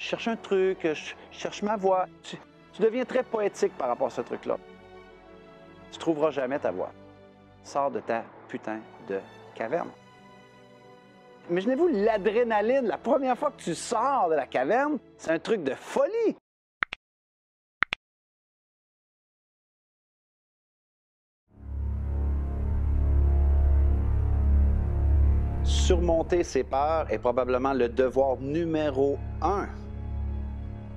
cherche un truc, je cherche ma voix. Tu deviens très poétique par rapport à ce truc-là. Tu ne trouveras jamais ta voix. Sors de ta putain de caverne. Imaginez-vous l'adrénaline, la première fois que tu sors de la caverne, c'est un truc de folie. Surmonter ses peurs est probablement le devoir numéro 1,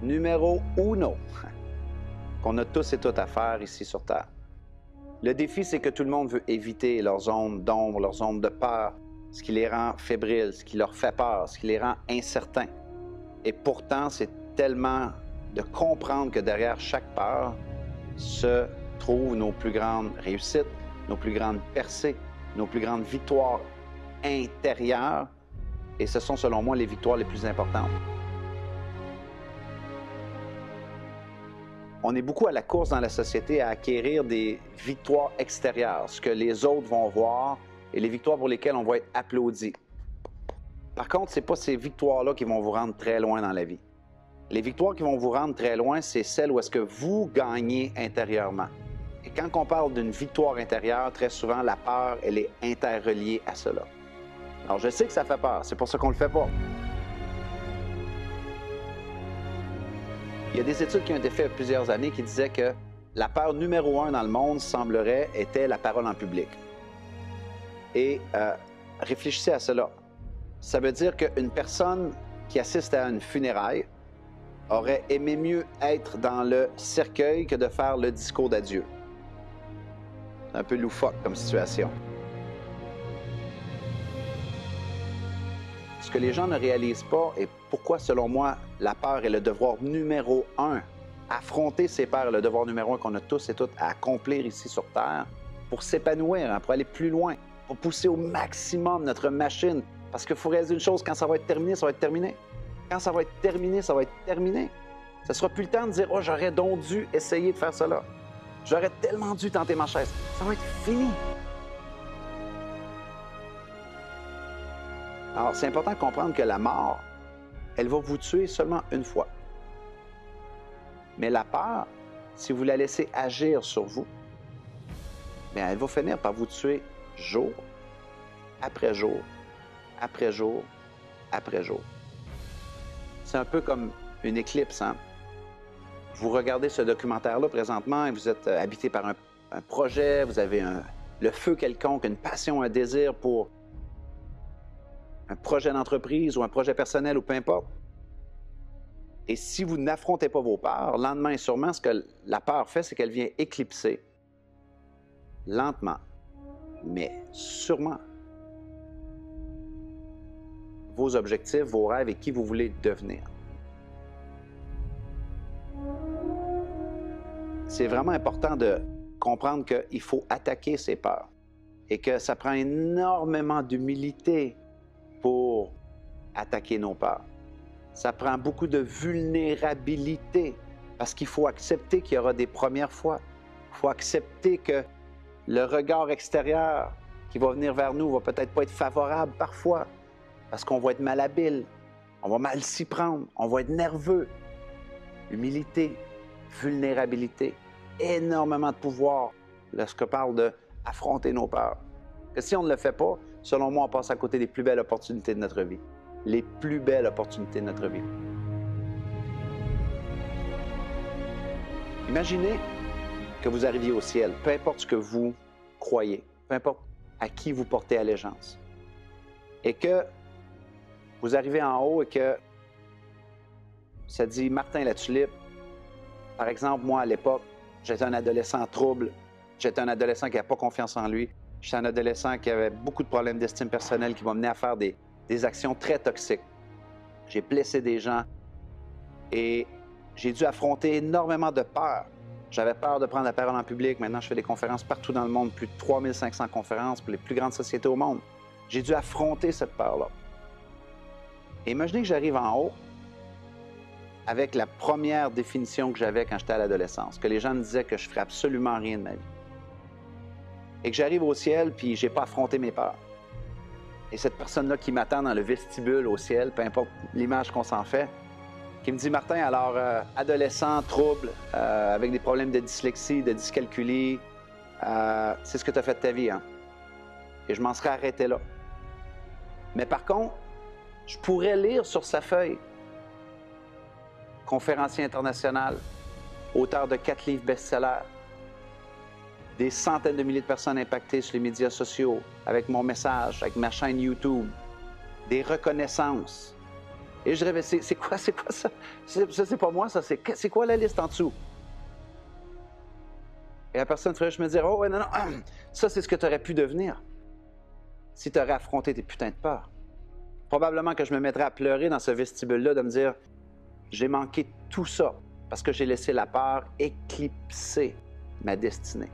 numéro uno, qu'on a tous et toutes à faire ici sur Terre. Le défi, c'est que tout le monde veut éviter leurs zones d'ombre, leurs zones de peur, ce qui les rend fébriles, ce qui leur fait peur, ce qui les rend incertains. Et pourtant, c'est tellement de comprendre que derrière chaque peur se trouvent nos plus grandes réussites, nos plus grandes percées, nos plus grandes victoires intérieures. Et ce sont, selon moi, les victoires les plus importantes. On est beaucoup à la course dans la société à acquérir des victoires extérieures, ce que les autres vont voir et les victoires pour lesquelles on va être applaudi. Par contre, ce n'est pas ces victoires-là qui vont vous rendre très loin dans la vie. Les victoires qui vont vous rendre très loin, c'est celles où est-ce que vous gagnez intérieurement. Et quand on parle d'une victoire intérieure, très souvent, la peur, elle est interreliée à cela. Alors, je sais que ça fait peur, c'est pour ça qu'on ne le fait pas. Il y a des études qui ont été faites il y a plusieurs années qui disaient que la peur numéro 1 dans le monde, semblerait, était la parole en public. Et réfléchissez à cela. Ça veut dire qu'une personne qui assiste à une funéraille aurait aimé mieux être dans le cercueil que de faire le discours d'adieu. C'est un peu loufoque comme situation. Ce que les gens ne réalisent pas et pourquoi, selon moi, la peur est le devoir numéro 1. Affronter ses peurs est le devoir numéro 1 qu'on a tous et toutes à accomplir ici sur Terre pour s'épanouir, pour aller plus loin, pour pousser au maximum notre machine. Parce qu'il faut réaliser une chose, quand ça va être terminé, ça va être terminé. Quand ça va être terminé, ça va être terminé. Ça ne sera plus le temps de dire « Oh, j'aurais donc dû essayer de faire cela. J'aurais tellement dû tenter ma chaise. » Ça va être fini. Alors, c'est important de comprendre que la mort, elle va vous tuer seulement une fois. Mais la peur, si vous la laissez agir sur vous, bien, elle va finir par vous tuer jour après jour, après jour, après jour. C'est un peu comme une éclipse, hein? Vous regardez ce documentaire-là présentement et vous êtes habité par un projet, vous avez le feu quelconque, une passion, un désir pour un projet d'entreprise ou un projet personnel ou peu importe. Et si vous n'affrontez pas vos peurs, lentement et sûrement, ce que la peur fait, c'est qu'elle vient éclipser lentement, mais sûrement vos objectifs, vos rêves et qui vous voulez devenir. C'est vraiment important de comprendre qu'il faut attaquer ses peurs et que ça prend énormément d'humilité pour attaquer nos peurs. Ça prend beaucoup de vulnérabilité parce qu'il faut accepter qu'il y aura des premières fois. Il faut accepter que le regard extérieur qui va venir vers nous va peut-être pas être favorable parfois parce qu'on va être malhabile, on va mal s'y prendre, on va être nerveux. Humilité, vulnérabilité, énormément de pouvoir lorsque je parle d'affronter nos peurs. Que si on ne le fait pas, selon moi, on passe à côté des plus belles opportunités de notre vie. Les plus belles opportunités de notre vie. Imaginez que vous arriviez au ciel, peu importe ce que vous croyez, peu importe à qui vous portez allégeance, et que vous arrivez en haut et que ça dit Martin Latulippe. Par exemple, moi, à l'époque, j'étais un adolescent trouble, j'étais un adolescent qui n'avait pas confiance en lui, j'étais un adolescent qui avait beaucoup de problèmes d'estime personnelle qui m'ont mené à faire des actions très toxiques. J'ai blessé des gens et j'ai dû affronter énormément de peur. J'avais peur de prendre la parole en public. Maintenant, je fais des conférences partout dans le monde, plus de 3500 conférences pour les plus grandes sociétés au monde. J'ai dû affronter cette peur-là. Et imaginez que j'arrive en haut avec la première définition que j'avais quand j'étais à l'adolescence, que les gens me disaient que je ne ferais absolument rien de ma vie. Et que j'arrive au ciel, puis je n'ai pas affronté mes peurs. Et cette personne-là qui m'attend dans le vestibule au ciel, peu importe l'image qu'on s'en fait, qui me dit, Martin, alors, adolescent, trouble, avec des problèmes de dyslexie, de dyscalculie, c'est ce que tu as fait de ta vie, hein? Et je m'en serais arrêté là. Mais par contre, je pourrais lire sur sa feuille, conférencier international, auteur de 4 livres best-sellers, des centaines de milliers de personnes impactées sur les médias sociaux, avec mon message, avec ma chaîne YouTube, des reconnaissances. Et je dirais, c'est quoi ça? Ça, c'est pas moi, ça. C'est quoi la liste en dessous? Et la personne ferait juste me dire, oh, ouais, non, ça, c'est ce que tu aurais pu devenir si tu aurais affronté tes putains de peurs. Probablement que je me mettrais à pleurer dans ce vestibule-là, de me dire, j'ai manqué tout ça parce que j'ai laissé la peur éclipser ma destinée.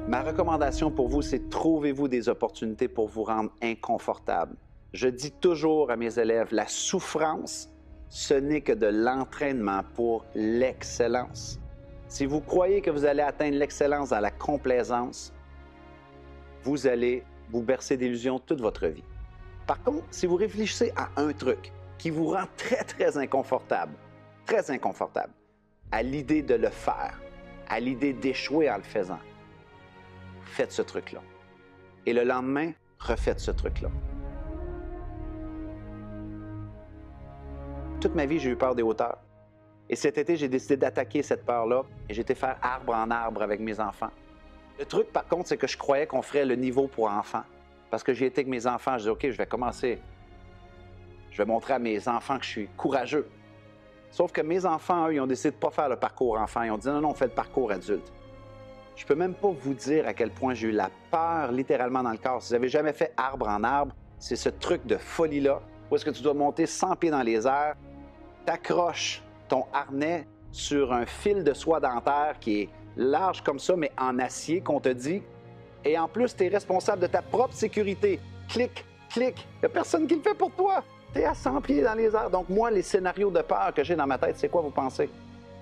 Ma recommandation pour vous, c'est trouvez-vous des opportunités pour vous rendre inconfortable. Je dis toujours à mes élèves, la souffrance, ce n'est que de l'entraînement pour l'excellence. Si vous croyez que vous allez atteindre l'excellence dans la complaisance, vous allez vous bercer d'illusions toute votre vie. Par contre, si vous réfléchissez à un truc qui vous rend très inconfortable, à l'idée de le faire, à l'idée d'échouer en le faisant, faites ce truc-là. Et le lendemain, refaites ce truc-là. Toute ma vie, j'ai eu peur des hauteurs. Et cet été, j'ai décidé d'attaquer cette peur-là et j'ai été faire arbre en arbre avec mes enfants. Le truc, par contre, c'est que je croyais qu'on ferait le niveau pour enfants. Parce que j'ai été avec mes enfants, je dis, OK, je vais commencer. Je vais montrer à mes enfants que je suis courageux. Sauf que mes enfants, eux, ils ont décidé de ne pas faire le parcours enfant. Ils ont dit, non, on fait le parcours adulte. Je ne peux même pas vous dire à quel point j'ai eu la peur littéralement dans le corps. Si vous n'avez jamais fait arbre en arbre, c'est ce truc de folie-là, où est-ce que tu dois monter 100 pieds dans les airs, t'accroches ton harnais sur un fil de soie dentaire qui est large comme ça, mais en acier, qu'on te dit. Et en plus, tu es responsable de ta propre sécurité. Clic, clic, il n'y a personne qui le fait pour toi. Tu es à 100 pieds dans les airs. Donc moi, les scénarios de peur que j'ai dans ma tête, c'est quoi vous pensez?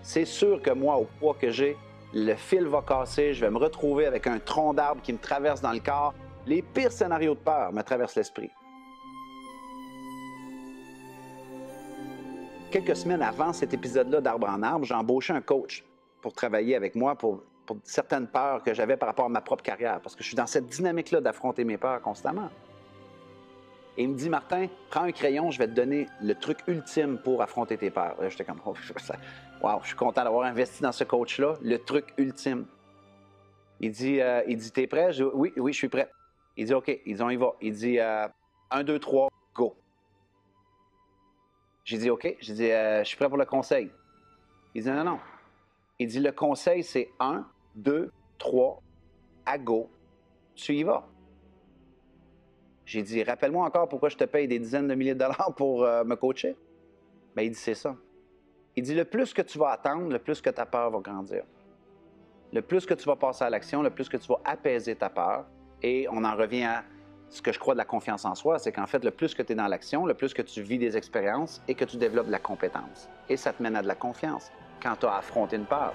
C'est sûr que moi, au poids que j'ai, le fil va casser, je vais me retrouver avec un tronc d'arbre qui me traverse dans le corps. Les pires scénarios de peur me traversent l'esprit. Quelques semaines avant cet épisode-là d'Arbre en arbre, j'ai embauché un coach pour travailler avec moi pour certaines peurs que j'avais par rapport à ma propre carrière, parce que je suis dans cette dynamique-là d'affronter mes peurs constamment. Et il me dit, Martin, prends un crayon, je vais te donner le truc ultime pour affronter tes peurs. Là, j'étais comme, oh, wow, je suis content d'avoir investi dans ce coach-là, le truc ultime. Il dit, t'es prêt? Je dis, oui, je suis prêt. Il dit, OK. Il dit, on y va. Il dit, 1, 2, 3, go. J'ai dit, OK. J'ai dit, je suis prêt pour le conseil. Il dit, non. Il dit, le conseil, c'est 1, 2, 3, à go. Tu y vas. J'ai dit, rappelle-moi encore pourquoi je te paye des dizaines de milliers de dollars pour me coacher. Bien, il dit, c'est ça. Il dit, le plus que tu vas attendre, le plus que ta peur va grandir. Le plus que tu vas passer à l'action, le plus que tu vas apaiser ta peur. Et on en revient à ce que je crois de la confiance en soi, c'est qu'en fait, le plus que tu es dans l'action, le plus que tu vis des expériences et que tu développes de la compétence. Et ça te mène à de la confiance quand tu as affronté une peur.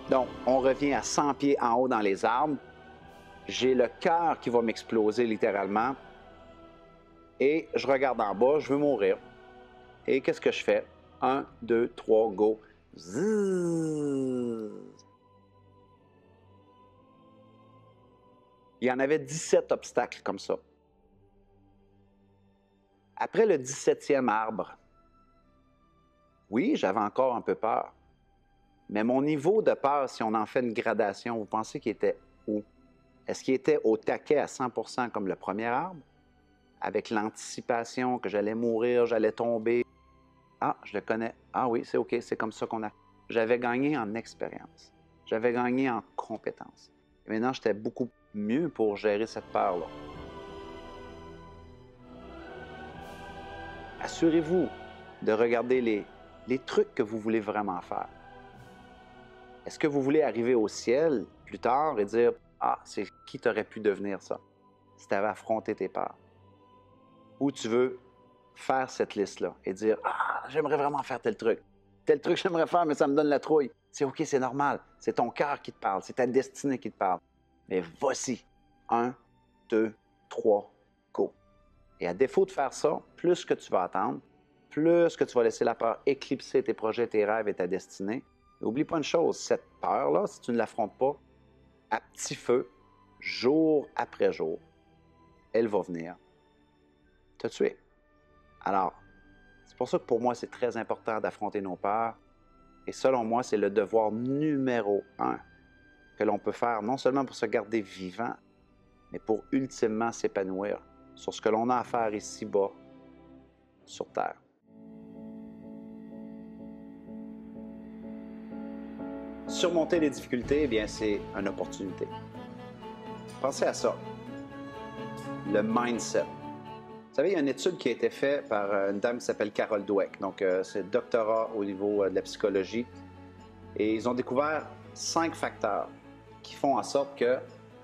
Donc, on revient à 100 pieds en haut dans les arbres. J'ai le cœur qui va m'exploser littéralement. Et je regarde en bas, je veux mourir. Et qu'est-ce que je fais? 1, 2, 3, go. Zzzz. Il y en avait 17 obstacles comme ça. Après le 17e arbre, oui, j'avais encore un peu peur. Mais mon niveau de peur, si on en fait une gradation, vous pensez qu'il était où? Est-ce qu'il était au taquet à 100% comme le premier arbre? Avec l'anticipation que j'allais mourir, j'allais tomber. Ah, je le connais. Ah oui, c'est OK, c'est comme ça qu'on a. J'avais gagné en expérience. J'avais gagné en compétence. Et maintenant, j'étais beaucoup mieux pour gérer cette peur-là. Assurez-vous de regarder les trucs que vous voulez vraiment faire. Est-ce que vous voulez arriver au ciel plus tard et dire « Ah, c'est qui t'aurais pu devenir ça? » Si tu avais affronté tes peurs. Ou tu veux faire cette liste-là et dire « Ah, j'aimerais vraiment faire tel truc. Tel truc j'aimerais faire, mais ça me donne la trouille. » C'est OK, c'est normal. C'est ton cœur qui te parle. C'est ta destinée qui te parle. Mais voici. 1, 2, 3, go. Et à défaut de faire ça, plus que tu vas attendre, plus que tu vas laisser la peur éclipser tes projets, tes rêves et ta destinée. N'oublie pas une chose, cette peur-là, si tu ne l'affrontes pas, à petit feu, jour après jour, elle va venir te tuer. Alors, c'est pour ça que pour moi, c'est très important d'affronter nos peurs. Et selon moi, c'est le devoir numéro 1 que l'on peut faire, non seulement pour se garder vivant, mais pour ultimement s'épanouir sur ce que l'on a à faire ici-bas, sur Terre. Surmonter les difficultés, eh bien, c'est une opportunité. Pensez à ça. Le mindset. Vous savez, il y a une étude qui a été faite par une dame qui s'appelle Carol Dweck. Donc, c'est un doctorat au niveau de la psychologie. Et ils ont découvert 5 facteurs qui font en sorte que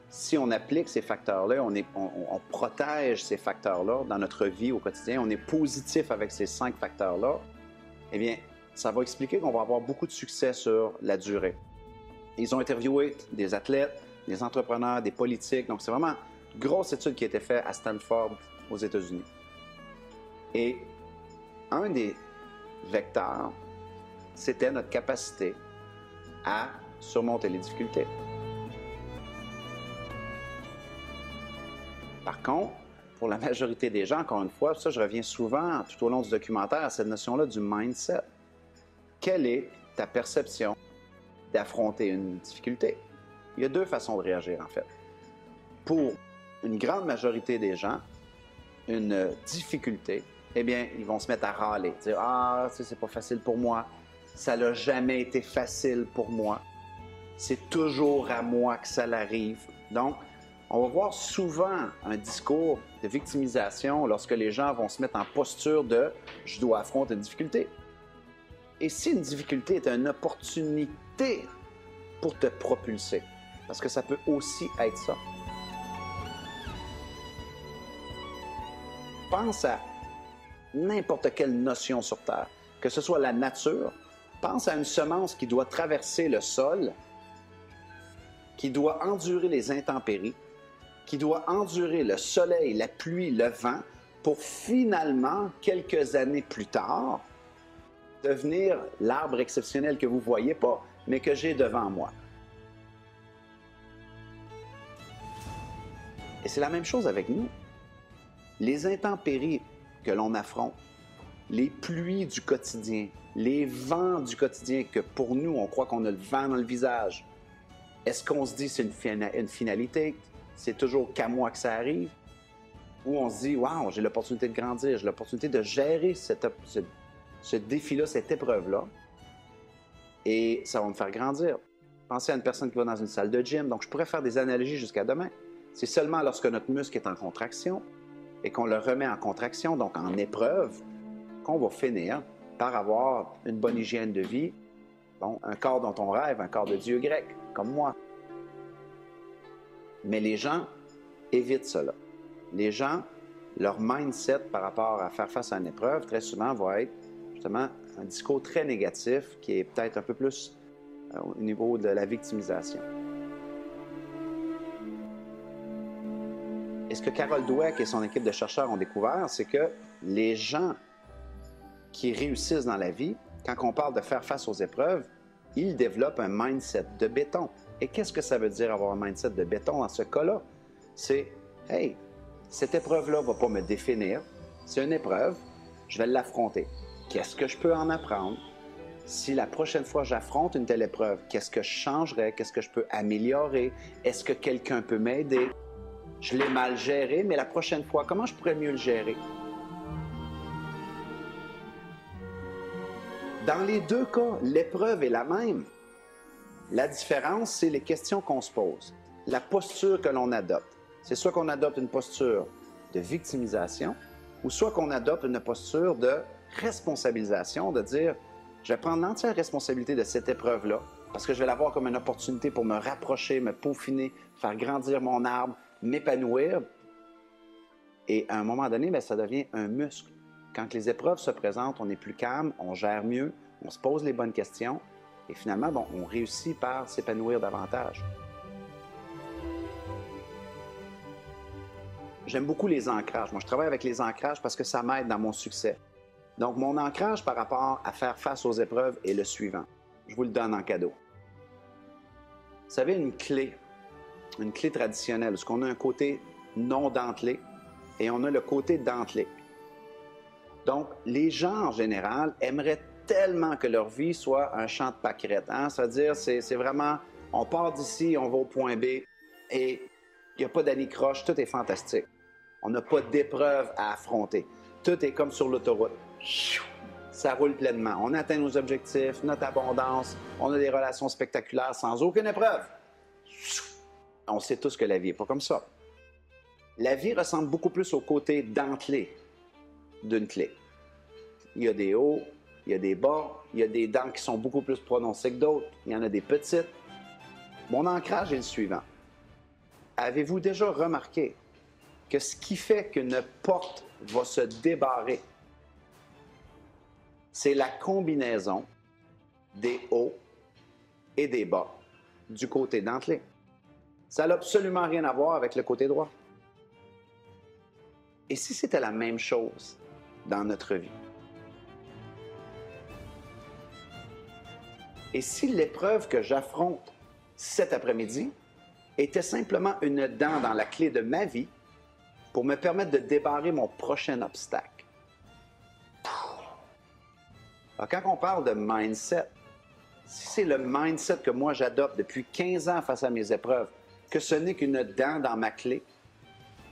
si on applique ces facteurs-là, on protège ces facteurs-là dans notre vie au quotidien, on est positif avec ces 5 facteurs-là, eh bien, ça va expliquer qu'on va avoir beaucoup de succès sur la durée. Ils ont interviewé des athlètes, des entrepreneurs, des politiques. Donc, c'est vraiment une grosse étude qui a été faite à Stanford, aux États-Unis. Et un des vecteurs, c'était notre capacité à surmonter les difficultés. Par contre, pour la majorité des gens, encore une fois, ça je reviens souvent tout au long du documentaire à cette notion-là du mindset. Quelle est ta perception d'affronter une difficulté? Il y a 2 façons de réagir, en fait. Pour une grande majorité des gens, une difficulté, eh bien, ils vont se mettre à râler, dire « Ah, c'est pas facile pour moi, ça n'a jamais été facile pour moi, c'est toujours à moi que ça l'arrive. » Donc, on va voir souvent un discours de victimisation lorsque les gens vont se mettre en posture de « je dois affronter une difficulté ». Et si une difficulté est une opportunité pour te propulser, parce que ça peut aussi être ça. Pense à n'importe quelle notion sur Terre, que ce soit la nature. Pense à une semence qui doit traverser le sol, qui doit endurer les intempéries, qui doit endurer le soleil, la pluie, le vent, pour finalement, quelques années plus tard, devenir l'arbre exceptionnel que vous ne voyez pas, mais que j'ai devant moi. Et c'est la même chose avec nous. Les intempéries que l'on affronte, les pluies du quotidien, les vents du quotidien que pour nous, on croit qu'on a le vent dans le visage. Est-ce qu'on se dit c'est une finalité, c'est toujours qu'à moi que ça arrive? Ou on se dit, wow, j'ai l'opportunité de grandir, j'ai l'opportunité de gérer ce défi-là, cette épreuve-là, et ça va me faire grandir. Pensez à une personne qui va dans une salle de gym, donc je pourrais faire des analogies jusqu'à demain. C'est seulement lorsque notre muscle est en contraction et qu'on le remet en contraction, donc en épreuve, qu'on va finir par avoir une bonne hygiène de vie, bon, un corps dont on rêve, un corps de Dieu grec, comme moi. Mais les gens évitent cela. Les gens, leur mindset par rapport à faire face à une épreuve, très souvent, va être justement un discours très négatif qui est peut-être un peu plus au niveau de la victimisation. Et ce que Carol Dweck et son équipe de chercheurs ont découvert, c'est que les gens qui réussissent dans la vie, quand on parle de faire face aux épreuves, ils développent un mindset de béton. Et qu'est-ce que ça veut dire avoir un mindset de béton dans ce cas-là? C'est, hey, cette épreuve-là ne va pas me définir. C'est une épreuve, je vais l'affronter. Qu'est-ce que je peux en apprendre? Si la prochaine fois j'affronte une telle épreuve, qu'est-ce que je changerais? Qu'est-ce que je peux améliorer? Est-ce que quelqu'un peut m'aider? Je l'ai mal géré, mais la prochaine fois, comment je pourrais mieux le gérer? Dans les 2 cas, l'épreuve est la même. La différence, c'est les questions qu'on se pose, la posture que l'on adopte. C'est soit qu'on adopte une posture de victimisation ou soit qu'on adopte une posture de responsabilisation, de dire « je vais prendre l'entière responsabilité de cette épreuve-là parce que je vais la voir comme une opportunité pour me rapprocher, me peaufiner, faire grandir mon arbre, m'épanouir. » Et à un moment donné, bien, ça devient un muscle. Quand les épreuves se présentent, on est plus calme, on gère mieux, on se pose les bonnes questions et finalement, bon, on réussit par s'épanouir davantage. j'aime beaucoup les ancrages. Moi, je travaille avec les ancrages parce que ça m'aide dans mon succès. Donc, mon ancrage par rapport à faire face aux épreuves est le suivant. Je vous le donne en cadeau. Vous savez, une clé traditionnelle, parce qu'on a un côté non dentelé et on a le côté dentelé. Donc, les gens, en général, aimeraient tellement que leur vie soit un champ de pâquerettes. Hein? C'est-à-dire, c'est vraiment, on part d'ici, on va au point B et il n'y a pas d'anicroche, tout est fantastique. On n'a pas d'épreuve à affronter. Tout est comme sur l'autoroute. Ça roule pleinement. On atteint nos objectifs, notre abondance, on a des relations spectaculaires sans aucune épreuve. On sait tous que la vie n'est pas comme ça. La vie ressemble beaucoup plus au côté dentelé d'une clé. Il y a des hauts, il y a des bas, il y a des dents qui sont beaucoup plus prononcées que d'autres, il y en a des petites. Mon ancrage est le suivant. Avez-vous déjà remarqué que ce qui fait qu'une porte va se débarrer, c'est la combinaison des hauts et des bas du côté dentelé? Ça n'a absolument rien à voir avec le côté droit. Et si c'était la même chose dans notre vie? Et si l'épreuve que j'affronte cet après-midi était simplement une dent dans la clé de ma vie pour me permettre de débarrer mon prochain obstacle? Alors, quand on parle de mindset, si c'est le mindset que moi j'adopte depuis 15 ans face à mes épreuves, que ce n'est qu'une dent dans ma clé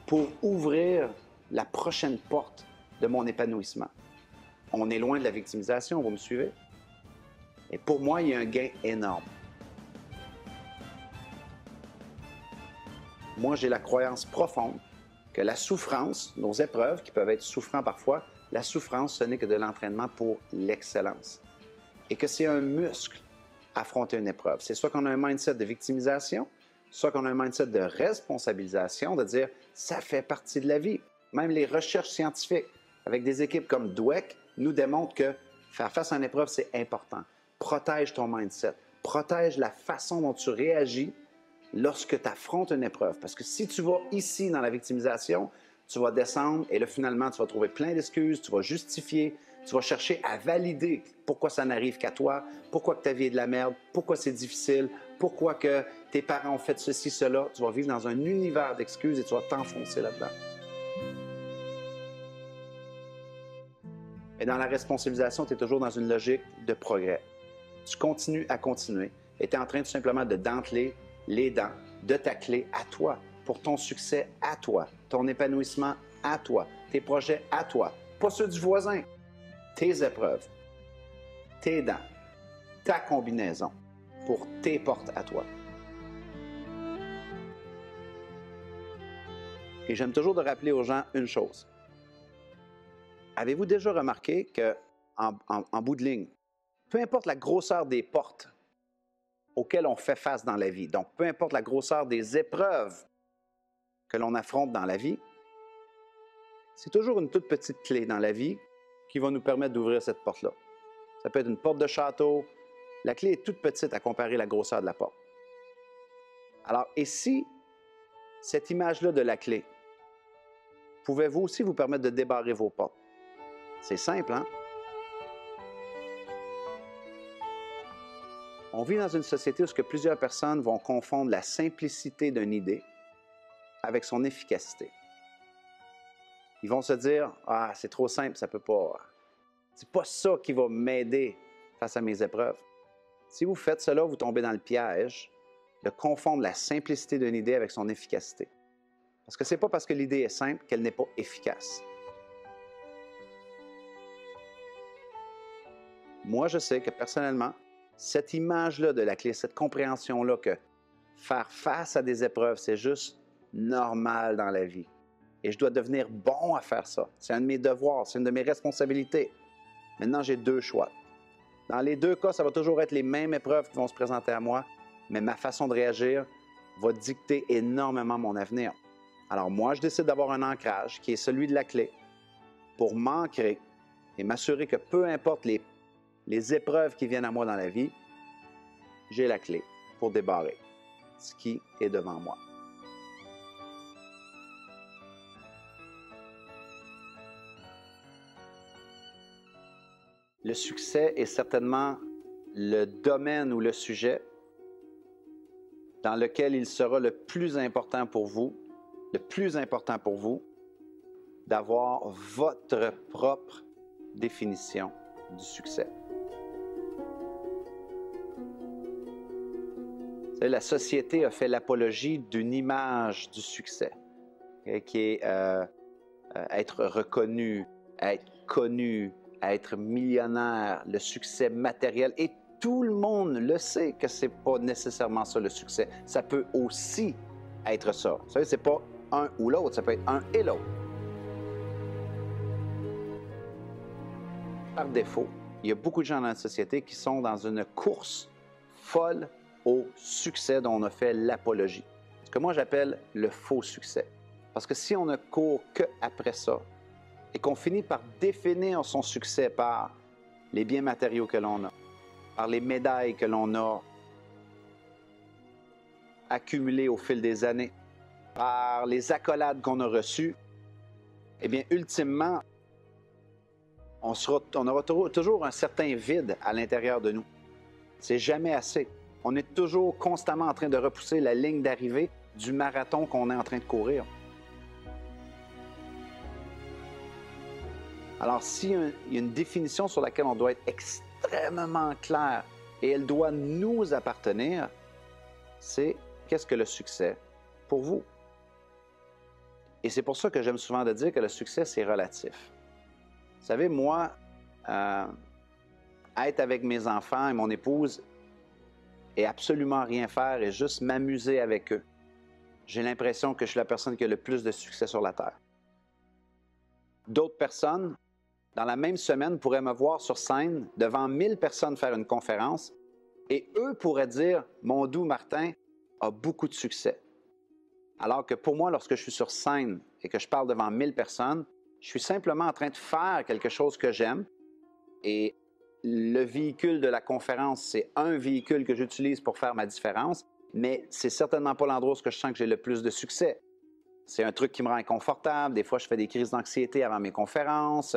pour ouvrir la prochaine porte de mon épanouissement. On est loin de la victimisation, vous me suivez? Et pour moi, il y a un gain énorme. Moi, j'ai la croyance profonde que la souffrance, nos épreuves, qui peuvent être souffrantes parfois, la souffrance, ce n'est que de l'entraînement pour l'excellence. Et que c'est un muscle, affronter une épreuve. C'est soit qu'on a un mindset de victimisation, soit qu'on a un mindset de responsabilisation, de dire « ça fait partie de la vie ». Même les recherches scientifiques avec des équipes comme Dweck nous démontrent que faire face à une épreuve, c'est important. Protège ton mindset. Protège la façon dont tu réagis lorsque tu affrontes une épreuve. Parce que si tu vas ici dans la victimisation, tu vas descendre et là, finalement, tu vas trouver plein d'excuses, tu vas justifier, tu vas chercher à valider pourquoi ça n'arrive qu'à toi, pourquoi que ta vie est de la merde, pourquoi c'est difficile, pourquoi que tes parents ont fait ceci, cela. Tu vas vivre dans un univers d'excuses et tu vas t'enfoncer là-dedans. Et dans la responsabilisation, tu es toujours dans une logique de progrès. Tu continues à continuer et tu es en train tout simplement de denteler les dents de ta clé à toi, pour ton succès à toi, ton épanouissement à toi, tes projets à toi, pas ceux du voisin, tes épreuves, tes dents, ta combinaison pour tes portes à toi. Et j'aime toujours de rappeler aux gens une chose. Avez-vous déjà remarqué qu'en bout de ligne, peu importe la grosseur des portes auxquelles on fait face dans la vie, donc peu importe la grosseur des épreuves que l'on affronte dans la vie, c'est toujours une toute petite clé dans la vie qui va nous permettre d'ouvrir cette porte-là. Ça peut être une porte de château. La clé est toute petite à comparer à la grosseur de la porte. Alors, et si cette image-là de la clé pouvait-vous aussi vous permettre de débarrer vos portes? C'est simple, hein? On vit dans une société où plusieurs personnes vont confondre la simplicité d'une idée avec son efficacité. Ils vont se dire « Ah, c'est trop simple, ça peut pas... C'est pas ça qui va m'aider face à mes épreuves. » Si vous faites cela, vous tombez dans le piège de confondre la simplicité d'une idée avec son efficacité. Parce que c'est pas parce que l'idée est simple qu'elle n'est pas efficace. Moi, je sais que personnellement, cette image-là de la clé, cette compréhension-là que faire face à des épreuves, c'est juste normal dans la vie. Et je dois devenir bon à faire ça. C'est un de mes devoirs, c'est une de mes responsabilités. Maintenant, j'ai deux choix. Dans les deux cas, ça va toujours être les mêmes épreuves qui vont se présenter à moi, mais ma façon de réagir va dicter énormément mon avenir. Alors moi, je décide d'avoir un ancrage qui est celui de la clé pour m'ancrer et m'assurer que peu importe les épreuves qui viennent à moi dans la vie, j'ai la clé pour débarrer ce qui est devant moi. le succès est certainement le domaine ou le sujet dans lequel il sera le plus important pour vous, d'avoir votre propre définition du succès. Vous savez, la société a fait l'apologie d'une image du succès, qui est être reconnu, être connu, être millionnaire, le succès matériel. Et tout le monde le sait que ce n'est pas nécessairement ça le succès. Ça peut aussi être ça. Vous savez, ce n'est pas un ou l'autre, ça peut être un et l'autre. Par défaut, il y a beaucoup de gens dans la société qui sont dans une course folle au succès dont on a fait l'apologie. Ce que moi j'appelle le faux succès. Parce que si on ne court qu'après ça et qu'on finit par définir son succès par les biens matériaux que l'on a, par les médailles que l'on a accumulées au fil des années, par les accolades qu'on a reçues, eh bien, ultimement, on aura toujours un certain vide à l'intérieur de nous. C'est jamais assez. On est toujours constamment en train de repousser la ligne d'arrivée du marathon qu'on est en train de courir. Alors, s'il y a une définition sur laquelle on doit être extrêmement clair et elle doit nous appartenir, c'est qu'est-ce que le succès pour vous? Et c'est pour ça que j'aime souvent de dire que le succès, c'est relatif. Vous savez, moi, être avec mes enfants et mon épouse et absolument rien faire et juste m'amuser avec eux, j'ai l'impression que je suis la personne qui a le plus de succès sur la Terre. D'autres personnes, dans la même semaine, pourraient me voir sur scène devant 1000 personnes faire une conférence et eux pourraient dire « Mon doux Martin a beaucoup de succès ». Alors que pour moi, lorsque je suis sur scène et que je parle devant 1000 personnes, je suis simplement en train de faire quelque chose que j'aime et le véhicule de la conférence, c'est un véhicule que j'utilise pour faire ma différence, mais c'est certainement pas l'endroit où je sens que j'ai le plus de succès. C'est un truc qui me rend inconfortable. Des fois, je fais des crises d'anxiété avant mes conférences.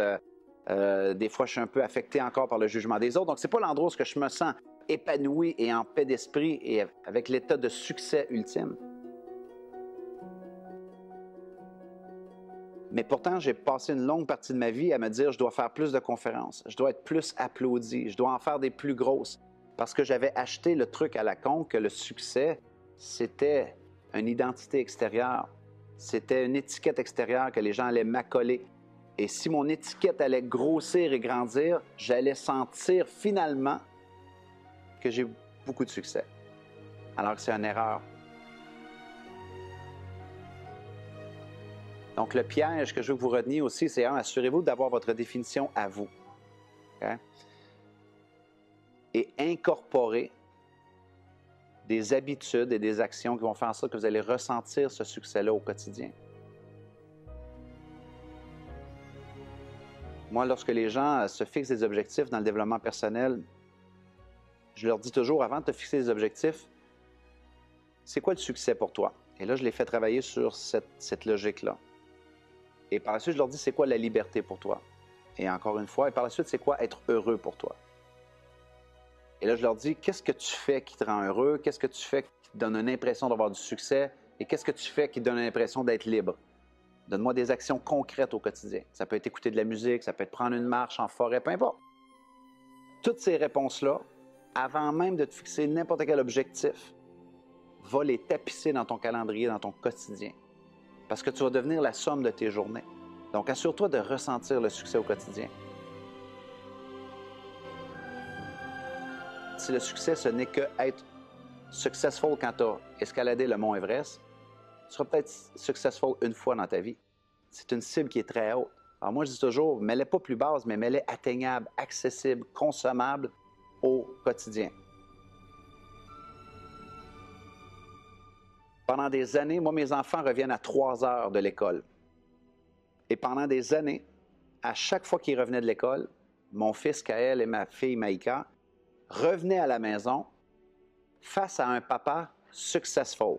Des fois, je suis un peu affecté encore par le jugement des autres. Donc, c'est pas l'endroit où je me sens épanoui et en paix d'esprit et avec l'état de succès ultime. Mais pourtant, j'ai passé une longue partie de ma vie à me dire je dois faire plus de conférences, je dois être plus applaudi, je dois en faire des plus grosses. Parce que j'avais acheté le truc à la con que le succès, c'était une identité extérieure. C'était une étiquette extérieure que les gens allaient m'accoler. Et si mon étiquette allait grossir et grandir, j'allais sentir finalement que j'ai beaucoup de succès. Alors que c'est une erreur. Donc, le piège que je veux que vous reteniez aussi, c'est assurez-vous d'avoir votre définition à vous. Okay? Et incorporer des habitudes et des actions qui vont faire en sorte que vous allez ressentir ce succès-là au quotidien. Moi, lorsque les gens se fixent des objectifs dans le développement personnel, je leur dis toujours, avant de te fixer des objectifs, c'est quoi le succès pour toi? Et là, je les fais travailler sur cette logique-là. Et par la suite, je leur dis, c'est quoi la liberté pour toi? Et encore une fois, et par la suite, c'est quoi être heureux pour toi? Et là, je leur dis, qu'est-ce que tu fais qui te rend heureux? Qu'est-ce que tu fais qui te donne une impression d'avoir du succès? Et qu'est-ce que tu fais qui te donne l'impression d'être libre? Donne-moi des actions concrètes au quotidien. Ça peut être écouter de la musique, ça peut être prendre une marche en forêt, peu importe. Toutes ces réponses-là, avant même de te fixer n'importe quel objectif, va les tapisser dans ton calendrier, dans ton quotidien. Parce que tu vas devenir la somme de tes journées. Donc, assure-toi de ressentir le succès au quotidien. Si le succès, ce n'est que être successful quand tu as escaladé le mont Everest, tu seras peut-être successful une fois dans ta vie. C'est une cible qui est très haute. Alors moi, je dis toujours, mets-les pas plus basse, mais mets-les atteignable, accessible, consommable au quotidien. Pendant des années, moi, mes enfants reviennent à 3 heures de l'école. Et pendant des années, à chaque fois qu'ils revenaient de l'école, mon fils Kaël et ma fille Maïka revenaient à la maison face à un papa successful.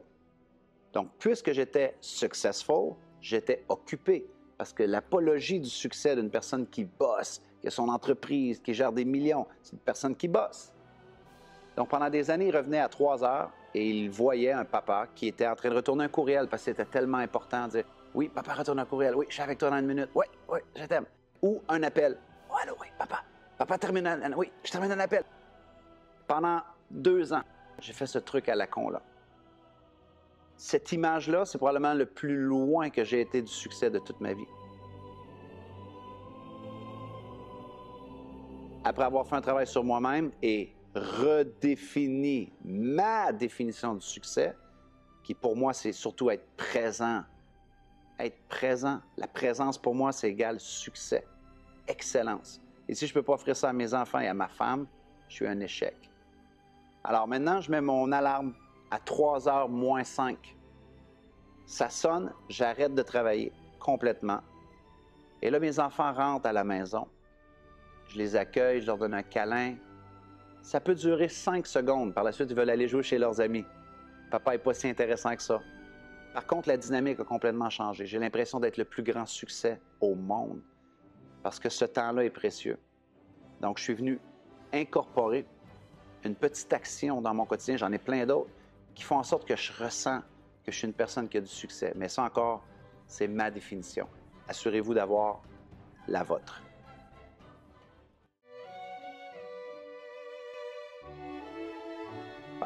Donc, puisque j'étais successful, j'étais occupé parce que l'apologie du succès d'une personne qui bosse, qui a son entreprise, qui gère des millions, c'est une personne qui bosse. Donc, pendant des années, il revenait à 3 heures et il voyait un papa qui était en train de retourner un courriel parce que c'était tellement important de dire « Oui, papa, retourne un courriel. Oui, je suis avec toi dans 1 minute. Oui, oui, je t'aime. » Ou un appel. « Oh, allô, oui, papa. Papa, termine un... Oui, je termine un appel. » Pendant 2 ans, j'ai fait ce truc à la con, là. Cette image-là, c'est probablement le plus loin que j'ai été du succès de toute ma vie. Après avoir fait un travail sur moi-même et redéfini ma définition du succès, qui pour moi, c'est surtout être présent. Être présent. La présence, pour moi, c'est égal succès, excellence. Et si je ne peux pas offrir ça à mes enfants et à ma femme, je suis un échec. Alors maintenant, je mets mon alarme à 3h moins 5. Ça sonne, j'arrête de travailler complètement. Et là, mes enfants rentrent à la maison. Je les accueille, je leur donne un câlin. Ça peut durer 5 secondes. Par la suite, ils veulent aller jouer chez leurs amis. Papa n'est pas si intéressant que ça. Par contre, la dynamique a complètement changé. J'ai l'impression d'être le plus grand succès au monde parce que ce temps-là est précieux. Donc, je suis venu incorporer une petite action dans mon quotidien, j'en ai plein d'autres, qui font en sorte que je ressens que je suis une personne qui a du succès. Mais ça encore, c'est ma définition. Assurez-vous d'avoir la vôtre.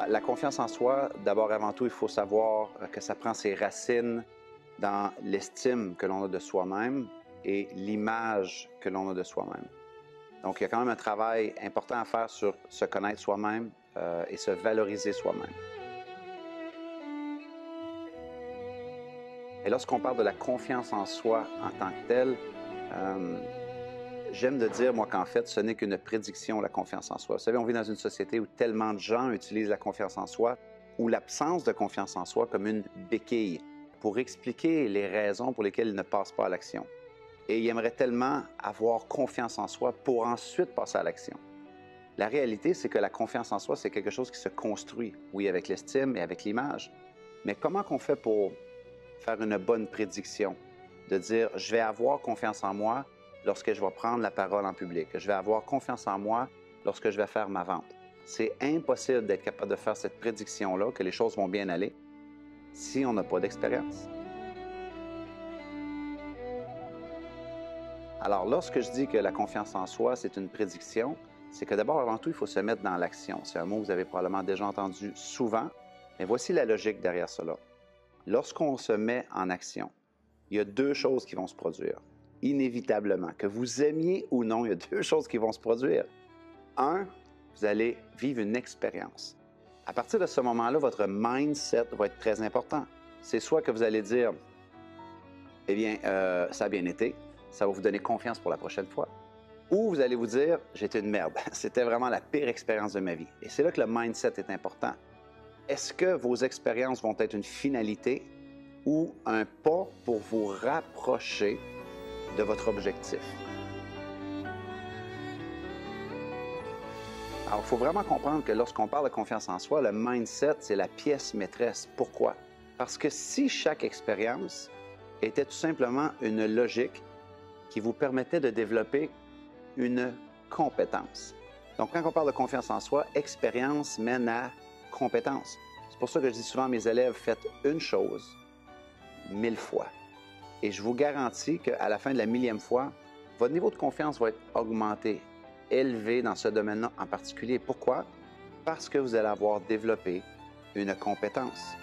La confiance en soi, d'abord avant tout, il faut savoir que ça prend ses racines dans l'estime que l'on a de soi-même et l'image que l'on a de soi-même. Donc, il y a quand même un travail important à faire sur se connaître soi-même et se valoriser soi-même. Et lorsqu'on parle de la confiance en soi en tant que telle, j'aime de dire, moi, qu'en fait, ce n'est qu'une prédiction, la confiance en soi. Vous savez, on vit dans une société où tellement de gens utilisent la confiance en soi ou l'absence de confiance en soi comme une béquille pour expliquer les raisons pour lesquelles ils ne passent pas à l'action. Et ils aimeraient tellement avoir confiance en soi pour ensuite passer à l'action. La réalité, c'est que la confiance en soi, c'est quelque chose qui se construit, oui, avec l'estime et avec l'image. Mais comment qu'on fait pour faire une bonne prédiction? De dire, je vais avoir confiance en moi lorsque je vais prendre la parole en public. Je vais avoir confiance en moi lorsque je vais faire ma vente. C'est impossible d'être capable de faire cette prédiction-là, que les choses vont bien aller, si on n'a pas d'expérience. Alors, lorsque je dis que la confiance en soi, c'est une prédiction, c'est que d'abord, avant tout, il faut se mettre dans l'action. C'est un mot que vous avez probablement déjà entendu souvent, mais voici la logique derrière cela. Lorsqu'on se met en action, il y a 2 choses qui vont se produire, inévitablement. Que vous aimiez ou non, il y a 2 choses qui vont se produire. 1, vous allez vivre une expérience. À partir de ce moment-là, votre mindset va être très important. C'est soit que vous allez dire, eh bien, ça a bien été, ça va vous donner confiance pour la prochaine fois. Ou vous allez vous dire, j'étais une merde, c'était vraiment la pire expérience de ma vie. Et c'est là que le mindset est important. Est-ce que vos expériences vont être une finalité ou un pas pour vous rapprocher de votre objectif? Alors, il faut vraiment comprendre que lorsqu'on parle de confiance en soi, le mindset, c'est la pièce maîtresse. Pourquoi? Parce que si chaque expérience était tout simplement une logique qui vous permettait de développer une compétence. Donc, quand on parle de confiance en soi, expérience mène à compétence. C'est pour ça que je dis souvent à mes élèves, faites une chose 1000 fois. Et je vous garantis qu'à la fin de la 1000e fois, votre niveau de confiance va être augmenté, élevé dans ce domaine-là en particulier. Pourquoi? Parce que vous allez avoir développé une compétence.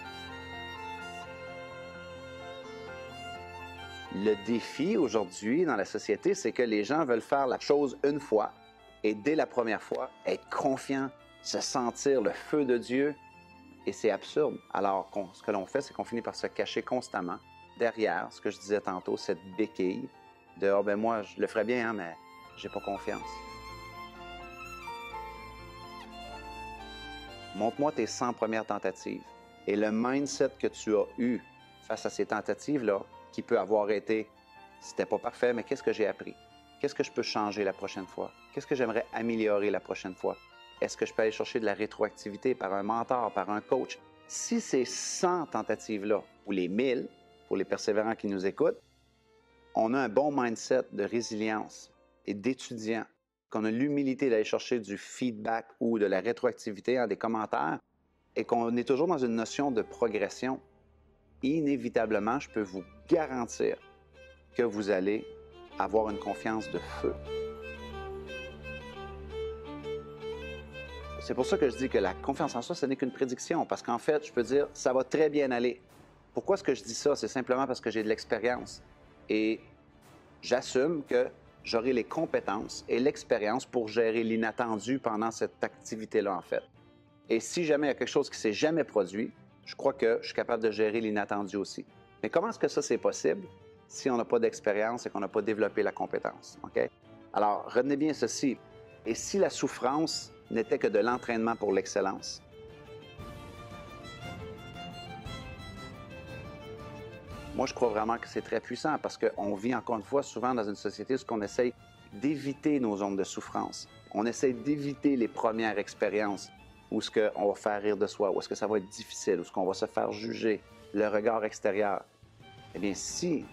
Le défi aujourd'hui dans la société, c'est que les gens veulent faire la chose une fois et dès la première fois, être confiant, se sentir le feu de Dieu. Et c'est absurde. Alors, ce que l'on fait, c'est qu'on finit par se cacher constamment derrière ce que je disais tantôt, cette béquille de « Ah ben moi, je le ferais bien, hein, mais j'ai pas confiance. » Montre-moi tes 100 premières tentatives. Et le mindset que tu as eu face à ces tentatives-là, qui peut avoir été « C'était pas parfait, mais qu'est-ce que j'ai appris? Qu'est-ce que je peux changer la prochaine fois? Qu'est-ce que j'aimerais améliorer la prochaine fois? Est-ce que je peux aller chercher de la rétroactivité par un mentor, par un coach? » Si ces 100 tentatives-là, ou les 1000, pour les persévérants qui nous écoutent, on a un bon mindset de résilience et d'étudiant, qu'on a l'humilité d'aller chercher du feedback ou de la rétroactivité, des commentaires, et qu'on est toujours dans une notion de progression, inévitablement, je peux vous garantir que vous allez avoir une confiance de feu. C'est pour ça que je dis que la confiance en soi, ce n'est qu'une prédiction, parce qu'en fait, je peux dire, ça va très bien aller. Pourquoi est-ce que je dis ça? C'est simplement parce que j'ai de l'expérience et j'assume que j'aurai les compétences et l'expérience pour gérer l'inattendu pendant cette activité-là, en fait. Et si jamais il y a quelque chose qui ne s'est jamais produit, je crois que je suis capable de gérer l'inattendu aussi. Mais comment est-ce que ça, c'est possible si on n'a pas d'expérience et qu'on n'a pas développé la compétence? OK? Alors, retenez bien ceci. Et si la souffrance n'était que de l'entraînement pour l'excellence? Moi, je crois vraiment que c'est très puissant parce qu'on vit, encore une fois, souvent dans une société où on essaye d'éviter nos zones de souffrance. On essaye d'éviter les premières expériences où est-ce qu'on va faire rire de soi, où est-ce que ça va être difficile, où est-ce qu'on va se faire juger, le regard extérieur. Eh bien, si